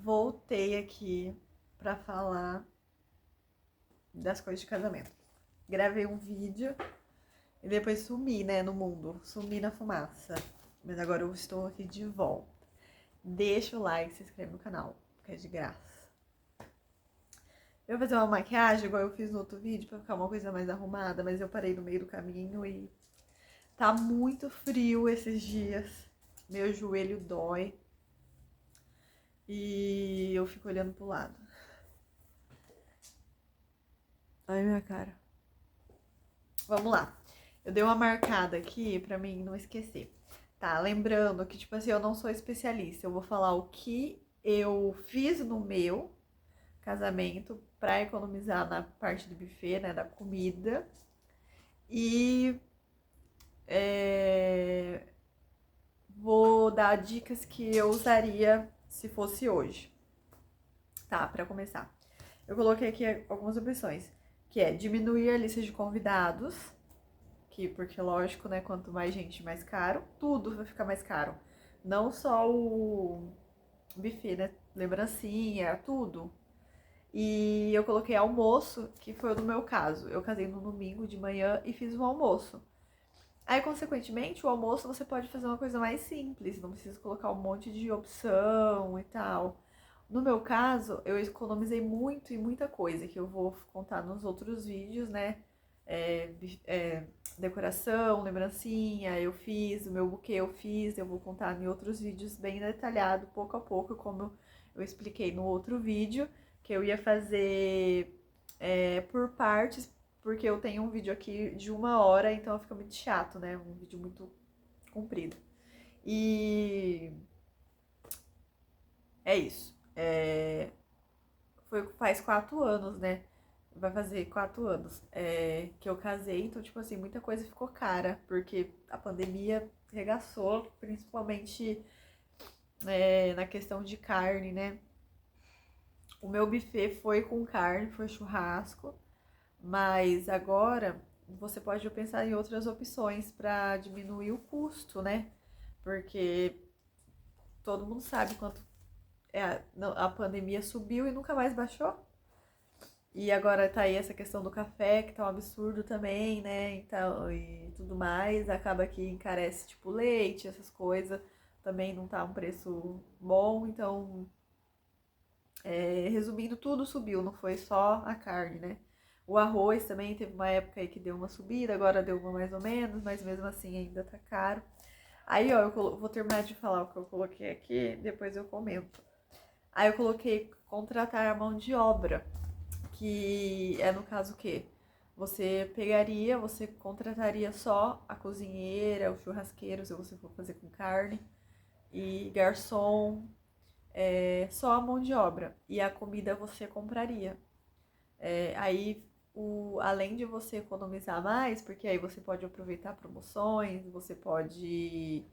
voltei aqui pra falar das coisas de casamento. Gravei um vídeo e depois sumi, né, no mundo. Sumi na fumaça. Mas agora eu estou aqui de volta. Deixa o like, se inscreve no canal, que é de graça. Eu vou fazer uma maquiagem igual eu fiz no outro vídeo pra ficar uma coisa mais arrumada, mas eu parei no meio do caminho e tá muito frio esses dias. Meu joelho dói. E eu fico olhando pro lado. Ai, minha cara. Vamos lá. Eu dei uma marcada aqui pra mim não esquecer. Tá, lembrando que, tipo assim, eu não sou especialista. Eu vou falar o que eu fiz no meu casamento pra economizar na parte do buffet, né, da comida. E vou dar dicas que eu usaria se fosse hoje. Tá, pra começar. Eu coloquei aqui algumas opções, que é diminuir a lista de convidados, porque lógico, né, quanto mais gente, mais caro. Tudo vai ficar mais caro. Não só o buffet, né, lembrancinha, tudo. E eu coloquei almoço, que foi no meu caso. Eu casei no domingo de manhã e fiz um almoço. Aí, consequentemente, o almoço você pode fazer uma coisa mais simples, não precisa colocar um monte de opção e tal. No meu caso, eu economizei muito e muita coisa, que eu vou contar nos outros vídeos, né? É, é, decoração, lembrancinha, eu fiz, o meu buquê eu fiz, eu vou contar em outros vídeos bem detalhado, pouco a pouco, como eu expliquei no outro vídeo, que eu ia fazer por partes, porque eu tenho um vídeo aqui de 1 hora, então fica muito chato, né? Um vídeo muito comprido. E é isso. Faz 4 anos, né? Vai fazer 4 anos que eu casei, então, tipo assim, muita coisa ficou cara, porque a pandemia regaçou, principalmente na questão de carne, né? O meu buffet foi com carne, foi churrasco, mas agora você pode pensar em outras opções para diminuir o custo, né? Porque todo mundo sabe quanto a pandemia subiu e nunca mais baixou. E agora tá aí essa questão do café, que tá um absurdo também, né? Então, e tudo mais. Acaba que encarece, tipo, leite, essas coisas. Também não tá um preço bom. Então, resumindo, tudo subiu, não foi só a carne, né? O arroz também teve uma época aí que deu uma subida, agora deu uma mais ou menos, mas mesmo assim ainda tá caro. Aí, ó, vou terminar de falar o que eu coloquei aqui, depois eu comento. Aí eu coloquei contratar a mão de obra, que é no caso o quê? Você contrataria só a cozinheira, o churrasqueiro, se você for fazer com carne, e garçom, só a mão de obra. E a comida você compraria. Aí, além de você economizar mais, porque aí você pode aproveitar promoções, você pode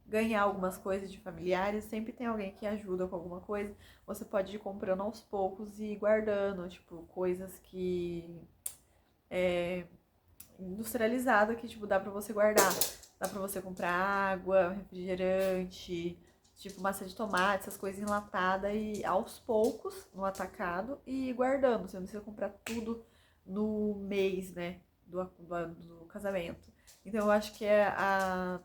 ganhar algumas coisas de familiares, sempre tem alguém que ajuda com alguma coisa. Você pode ir comprando aos poucos e ir guardando, tipo, coisas que industrializada que tipo dá pra você guardar. Dá pra você comprar água, refrigerante, tipo massa de tomate, essas coisas enlatadas e aos poucos no atacado e ir guardando. Você não precisa comprar tudo no mês, né, do casamento. Então eu acho que é a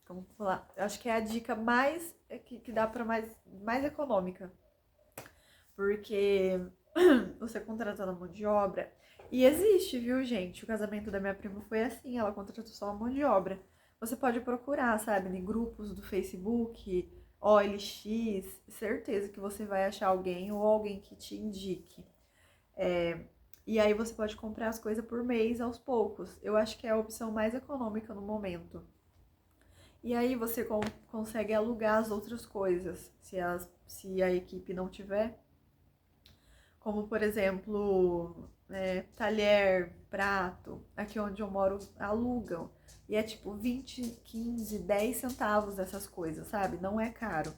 como falar, eu acho que é a dica mais que dá para mais econômica, porque você contratando a mão de obra. E existe, viu, gente? O casamento da minha prima foi assim, ela contratou só a mão de obra. Você pode procurar, sabe, em grupos do Facebook, OLX, certeza que você vai achar alguém ou alguém que te indique. E aí você pode comprar as coisas por mês aos poucos. Eu acho que é a opção mais econômica no momento. E aí você consegue alugar as outras coisas, se a equipe não tiver. Como, por exemplo, talher, prato. Aqui onde eu moro, alugam. E é tipo 20, 15, 10 centavos dessas coisas, sabe? Não é caro.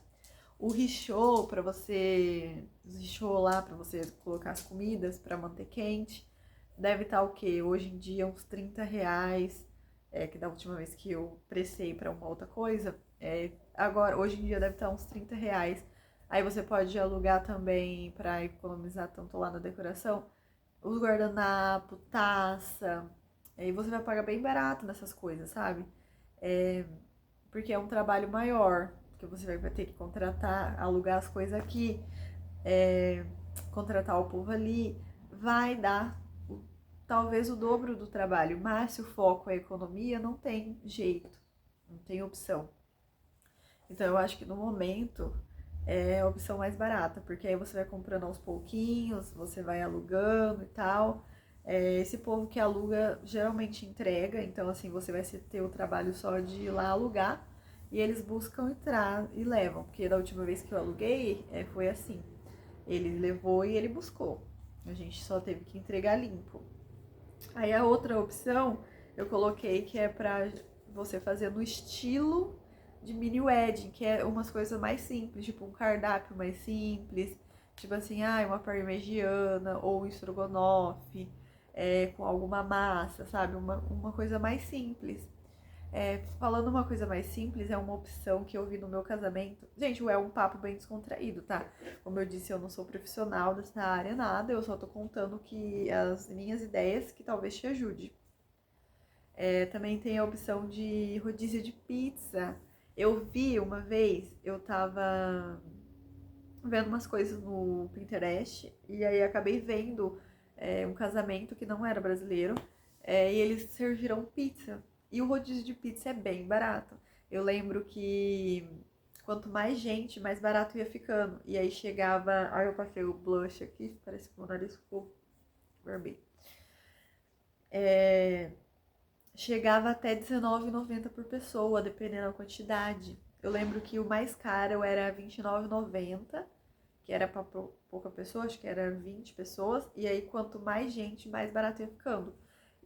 O richô, pra você... Os richô lá, pra você colocar as comidas, pra manter quente, deve estar o quê? Hoje em dia, uns R$ 30. Que da última vez que eu pressei pra uma outra coisa. Agora, hoje em dia, deve estar uns R$ 30 Aí você pode alugar também para economizar tanto lá na decoração, os guardanapo, taça. Aí você vai pagar bem barato nessas coisas, sabe? É, porque é um trabalho maior, que você vai ter que contratar, alugar as coisas aqui, é, contratar o povo ali, vai dar talvez o dobro do trabalho, mas se o foco é economia, não tem jeito, não tem opção. Então eu acho que no momento é a opção mais barata, porque aí você vai comprando aos pouquinhos, você vai alugando e tal. Esse povo que aluga geralmente entrega, então assim você vai ter o trabalho só de ir lá alugar e eles buscam entrar e levam, porque da última vez que eu aluguei foi assim, ele levou e ele buscou, a gente só teve que entregar limpo. Aí a outra opção eu coloquei que é pra você fazer no estilo de mini wedding, que é umas coisas mais simples, tipo um cardápio mais simples, tipo assim, uma parmegiana ou um estrogonofe, com alguma massa, sabe? Uma coisa mais simples. Falando uma coisa mais simples, é uma opção que eu vi no meu casamento. Gente, é um papo bem descontraído, tá? Como eu disse, eu não sou profissional dessa área, nada, eu só tô contando que as minhas ideias que talvez te ajude. Também tem a opção de rodízio de pizza. Eu vi uma vez, eu tava vendo umas coisas no Pinterest e aí acabei vendo um casamento que não era brasileiro e eles serviram pizza. E o rodízio de pizza é bem barato. Eu lembro que quanto mais gente, mais barato ia ficando. E aí chegava. Aí eu passei o blush aqui, parece que o meu nariz ficou vermelho. Chegava até R$19,90 por pessoa, dependendo da quantidade. Eu lembro que o mais caro era R$29,90, que era para pouca pessoa, acho que era 20 pessoas. E aí, quanto mais gente, mais barato ia ficando.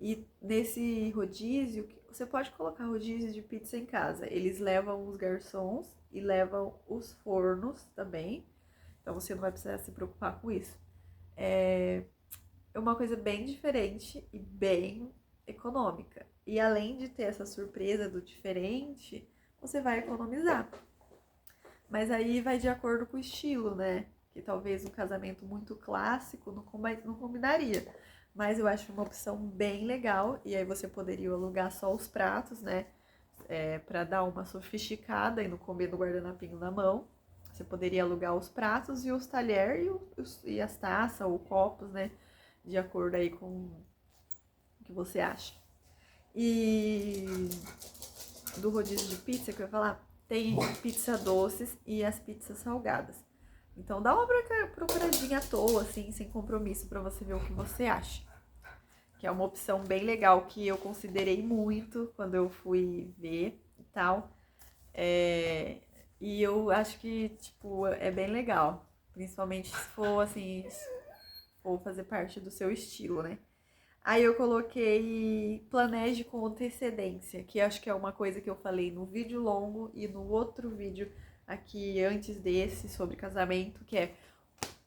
E nesse rodízio, você pode colocar rodízio de pizza em casa. Eles levam os garçons e levam os fornos também. Então você não vai precisar se preocupar com isso. É uma coisa bem diferente e bem econômica. E além de ter essa surpresa do diferente, você vai economizar. Mas aí vai de acordo com o estilo, né? Que talvez um casamento muito clássico não combinaria. Mas eu acho uma opção bem legal. E aí você poderia alugar só os pratos, né? Para dar uma sofisticada e não comer no guardanapinho na mão. Você poderia alugar os pratos e os talheres e as taças ou copos, né? De acordo aí com o que você acha. E do rodízio de pizza que eu ia falar, tem pizza doces e as pizzas salgadas. Então dá uma procuradinha à toa, assim, sem compromisso, pra você ver o que você acha. Que é uma opção bem legal que eu considerei muito quando eu fui ver e tal. E eu acho que, tipo, é bem legal. Principalmente se for, assim, se for fazer parte do seu estilo, né? Aí eu coloquei planeje com antecedência, que acho que é uma coisa que eu falei no vídeo longo e no outro vídeo aqui antes desse sobre casamento, que é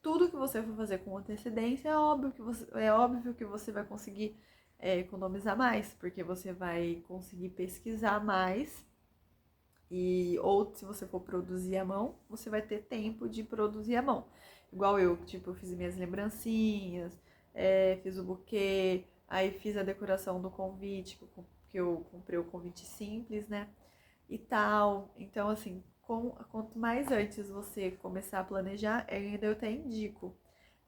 tudo que você for fazer com antecedência, é óbvio que você vai conseguir economizar mais, porque você vai conseguir pesquisar mais ou se você for produzir à mão, você vai ter tempo de produzir à mão. Igual eu, tipo, eu fiz minhas lembrancinhas, fiz o buquê, aí fiz a decoração do convite, que eu comprei o convite simples, né? E tal. Então, assim, quanto mais antes você começar a planejar, ainda eu até indico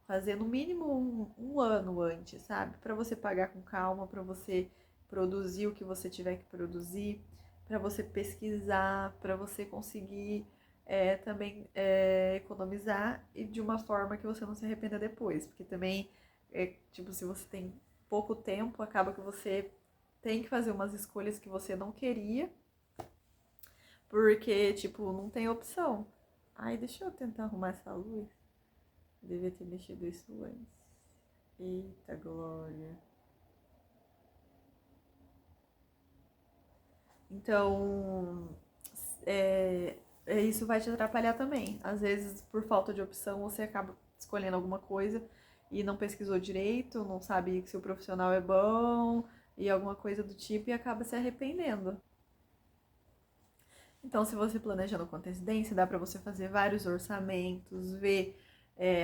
fazer no mínimo um ano antes, sabe? Para você pagar com calma, para você produzir o que você tiver que produzir, para você pesquisar, para você conseguir também economizar e de uma forma que você não se arrependa depois. Porque também, tipo, se você tem pouco tempo, acaba que você tem que fazer umas escolhas que você não queria, porque, tipo, não tem opção. Ai, deixa eu tentar arrumar essa luz. Devia ter mexido isso antes. Eita, Glória. Então, isso vai te atrapalhar também. Às vezes, por falta de opção, você acaba escolhendo alguma coisa e não pesquisou direito, não sabe se o profissional é bom e alguma coisa do tipo e acaba se arrependendo. Então, se você planejando com antecedência, dá para você fazer vários orçamentos, ver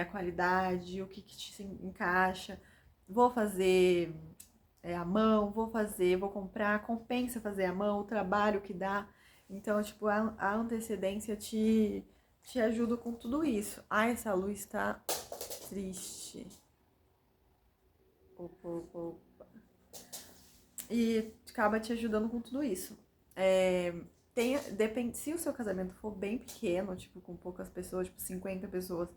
a qualidade, o que te encaixa. Vou fazer à mão, vou comprar, compensa fazer à mão, o trabalho que dá. Então, tipo, a antecedência te ajuda com tudo isso. Ai, essa luz tá triste. Opa, opa, opa. E acaba te ajudando com tudo isso. Depende, se o seu casamento for bem pequeno, tipo, com poucas pessoas, tipo, 50 pessoas,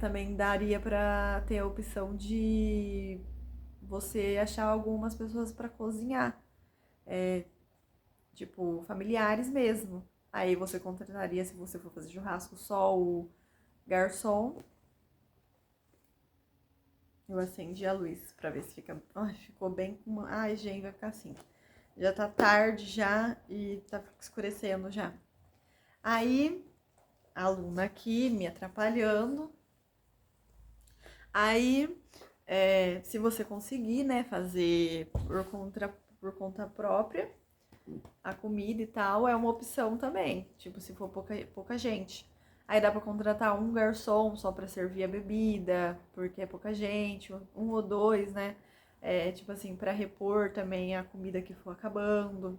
também daria pra ter a opção de você achar algumas pessoas pra cozinhar. Tipo, familiares mesmo. Aí você contrataria, se você for fazer churrasco, só o garçom. Eu acendi a luz pra ver se fica. Ai, ficou bem com uma. Ai, gente, vai ficar assim. Já tá tarde já e tá escurecendo já. Aí, a aluna aqui me atrapalhando. Aí, se você conseguir, né, fazer por conta própria, a comida e tal, é uma opção também. Tipo, se for pouca gente. Aí dá pra contratar um garçom só pra servir a bebida, porque é pouca gente, um ou dois, né? Tipo assim, pra repor também a comida que for acabando.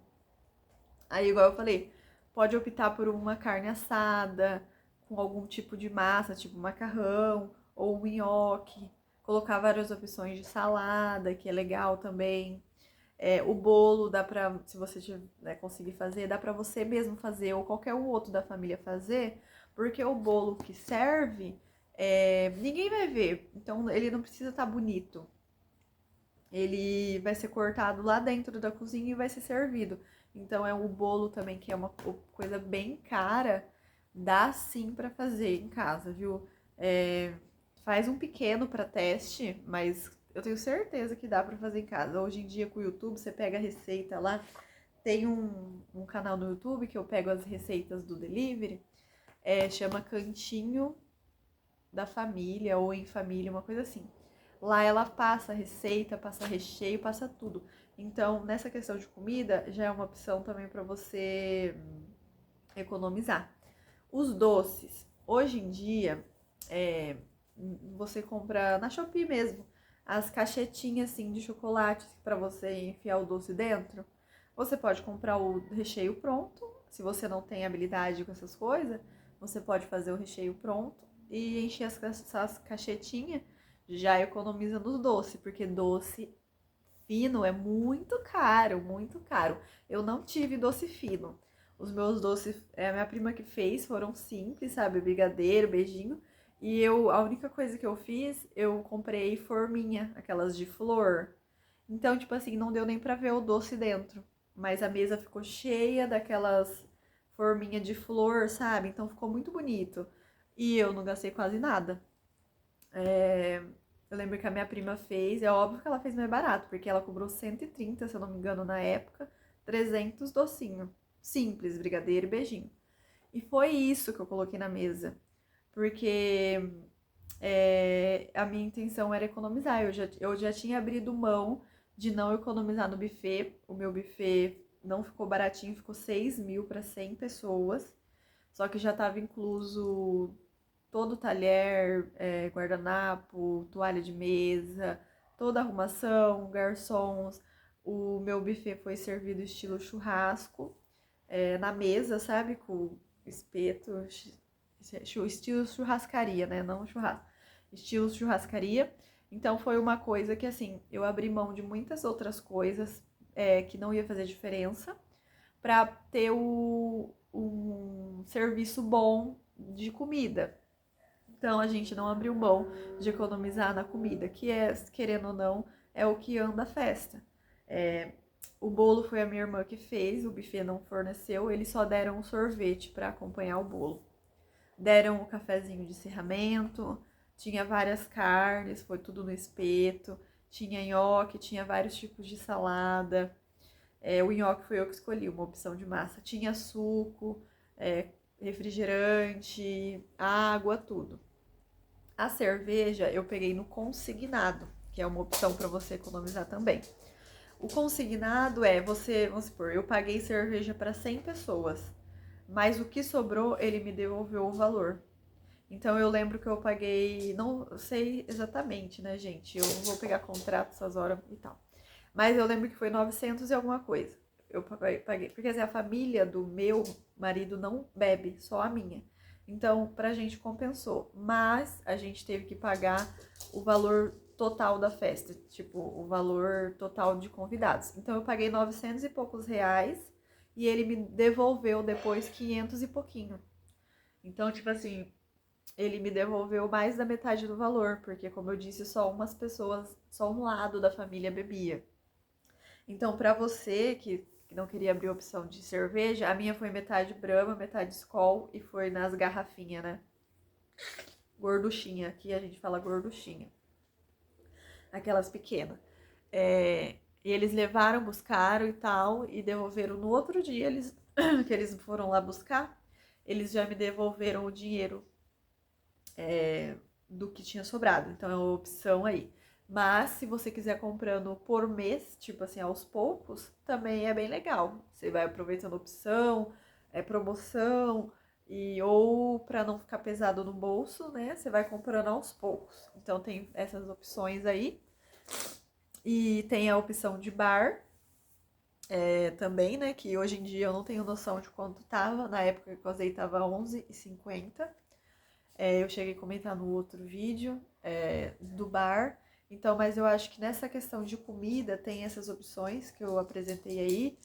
Aí, igual eu falei, pode optar por uma carne assada, com algum tipo de massa, tipo macarrão ou um nhoque. Colocar várias opções de salada, que é legal também. O bolo dá pra, se você conseguir fazer, dá pra você mesmo fazer ou qualquer um outro da família fazer, porque o bolo que serve, ninguém vai ver, então ele não precisa estar bonito. Ele vai ser cortado lá dentro da cozinha e vai ser servido. Então é um bolo também que é uma coisa bem cara, dá sim pra fazer em casa, viu? Faz um pequeno pra teste, mas eu tenho certeza que dá pra fazer em casa. Hoje em dia com o YouTube você pega a receita lá, tem um canal no YouTube que eu pego as receitas do delivery, chama Cantinho da Família ou Em Família, uma coisa assim. Lá ela passa receita, passa recheio, passa tudo. Então, nessa questão de comida, já é uma opção também para você economizar. Os doces, hoje em dia, você compra na Shopee mesmo as caixetinhas assim de chocolate para você enfiar o doce dentro. Você pode comprar o recheio pronto, se você não tem habilidade com essas coisas, você pode fazer o recheio pronto e encher essas caixetinhas, já economiza no doce, porque doce fino é muito caro, muito caro. Eu não tive doce fino. Os meus doces, a minha prima que fez, foram simples, sabe? Brigadeiro, beijinho. E a única coisa que eu fiz, eu comprei forminha, aquelas de flor. Então, tipo assim, não deu nem pra ver o doce dentro. Mas a mesa ficou cheia daquelas forminha de flor, sabe? Então ficou muito bonito. E eu não gastei quase nada. Eu lembro que a minha prima fez, é óbvio que ela fez mais barato, porque ela cobrou 130, se eu não me engano, na época, 300 docinho. Simples, brigadeiro e beijinho. E foi isso que eu coloquei na mesa, porque a minha intenção era economizar. Eu já tinha abrido mão de não economizar no buffet. O meu buffet não ficou baratinho, ficou 6 mil para 100 pessoas. Só que já estava incluso todo talher, guardanapo, toalha de mesa, toda arrumação, garçons. O meu buffet foi servido estilo churrasco, na mesa, sabe? Com espeto, estilo churrascaria, né? Não churrasco. Estilo churrascaria. Então foi uma coisa que, assim, eu abri mão de muitas outras coisas que não ia fazer diferença para ter um serviço bom de comida. Então a gente não abriu mão de economizar na comida, que querendo ou não, é o que anda a festa. O bolo foi a minha irmã que fez, o buffet não forneceu, eles só deram um sorvete para acompanhar o bolo. Deram o cafezinho de encerramento, tinha várias carnes, foi tudo no espeto, tinha nhoque, tinha vários tipos de salada. O nhoque foi eu que escolhi, uma opção de massa. Tinha suco, refrigerante, água, tudo. A cerveja eu peguei no consignado, que é uma opção para você economizar também. O consignado vamos supor, eu paguei cerveja para 100 pessoas. mas o que sobrou, ele me devolveu o valor. Então eu lembro que eu paguei, não sei exatamente, né, gente? Eu vou pegar contrato essas horas e tal. Mas eu lembro que foi 900 e alguma coisa. Eu paguei, porque assim, a família do meu marido não bebe, só a minha. Então, pra gente compensou. Mas a gente teve que pagar o valor total da festa, tipo, o valor total de convidados. Então eu paguei 900 e poucos reais e ele me devolveu depois 500 e pouquinho. Então, tipo assim, ele me devolveu mais da metade do valor, porque como eu disse, só umas pessoas, só um lado da família bebia. Então, pra você que não queria abrir opção de cerveja, a minha foi metade Brahma, metade Skol e foi nas garrafinhas, né? Gorduchinha, aqui a gente fala gorduchinha. Aquelas pequenas. E eles levaram, buscaram e tal, e devolveram no outro dia, que eles foram lá buscar, eles já me devolveram o dinheiro do que tinha sobrado. Então é uma opção aí. Mas se você quiser comprando por mês, tipo assim, aos poucos, também é bem legal. Você vai aproveitando opção, promoção, e ou para não ficar pesado no bolso, né? Você vai comprando aos poucos. Então tem essas opções aí. E tem a opção de bar também, né? Que hoje em dia eu não tenho noção de quanto tava. Na época que eu casei tava 11,50. Eu cheguei a comentar no outro vídeo do bar. Então, mas eu acho que nessa questão de comida tem essas opções que eu apresentei aí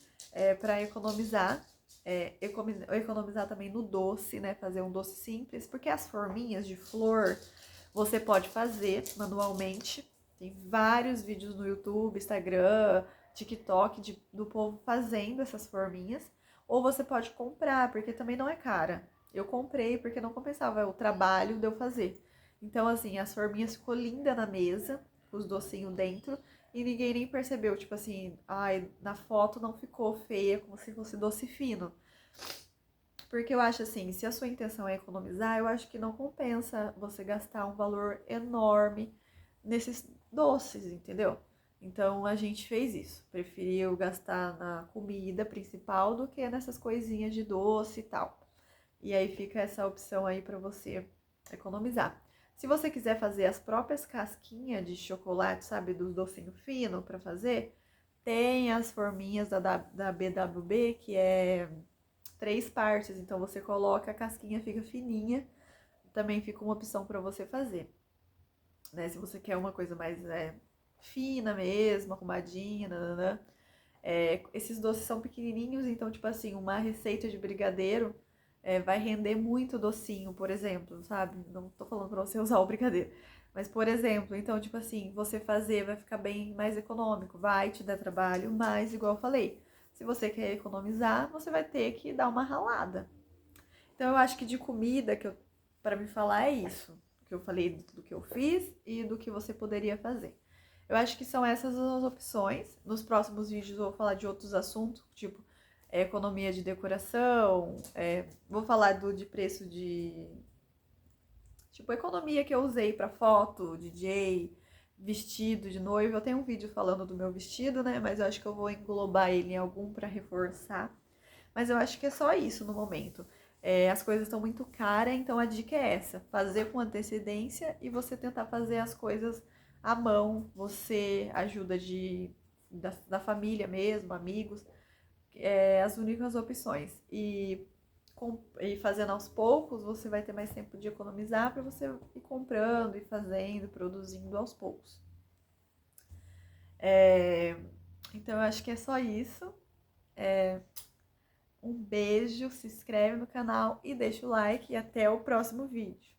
para economizar. Economizar também no doce, né? Fazer um doce simples, porque as forminhas de flor você pode fazer manualmente. Tem vários vídeos no YouTube, Instagram, TikTok do povo fazendo essas forminhas. Ou você pode comprar, porque também não é cara. Eu comprei porque não compensava o trabalho de eu fazer. Então, assim, as forminhas ficou linda na mesa, os docinhos dentro, e ninguém nem percebeu. Tipo assim, ai, na foto não ficou feia, como se fosse doce fino. Porque eu acho assim, se a sua intenção é economizar, eu acho que não compensa você gastar um valor enorme nesses doces, entendeu? Então a gente fez isso. Preferiu gastar na comida principal do que nessas coisinhas de doce e tal. E aí fica essa opção aí para você economizar. Se você quiser fazer as próprias casquinhas de chocolate, sabe, dos docinhos finos para fazer, tem as forminhas da BWB, que é 3 partes. Então você coloca a casquinha, fica fininha. Também fica uma opção para você fazer. Né? Se você quer uma coisa mais fina mesmo, arrumadinha, nananã. Esses doces são pequenininhos, então, tipo assim, uma receita de brigadeiro vai render muito docinho, por exemplo, sabe? Não tô falando pra você usar o brigadeiro. Mas, por exemplo, então, tipo assim, você fazer vai ficar bem mais econômico, vai te dar trabalho, mas, igual eu falei, se você quer economizar, você vai ter que dar uma ralada. Então, eu acho que de comida, para me falar, é isso. Que eu falei do que eu fiz e do que você poderia fazer. Eu acho que são essas as opções. Nos próximos vídeos eu vou falar de outros assuntos, tipo economia de decoração, vou falar de preço de. Tipo, economia que eu usei para foto, DJ, vestido de noiva. Eu tenho um vídeo falando do meu vestido, né? Mas eu acho que eu vou englobar ele em algum para reforçar. Mas eu acho que é só isso no momento. As coisas estão muito caras, então a dica é essa: fazer com antecedência e você tentar fazer as coisas à mão. Você ajuda da família mesmo, amigos, as únicas opções. E fazendo aos poucos, você vai ter mais tempo de economizar para você ir comprando e fazendo, produzindo aos poucos. Então eu acho que é só isso. Um beijo, se inscreve no canal e deixa o like e até o próximo vídeo.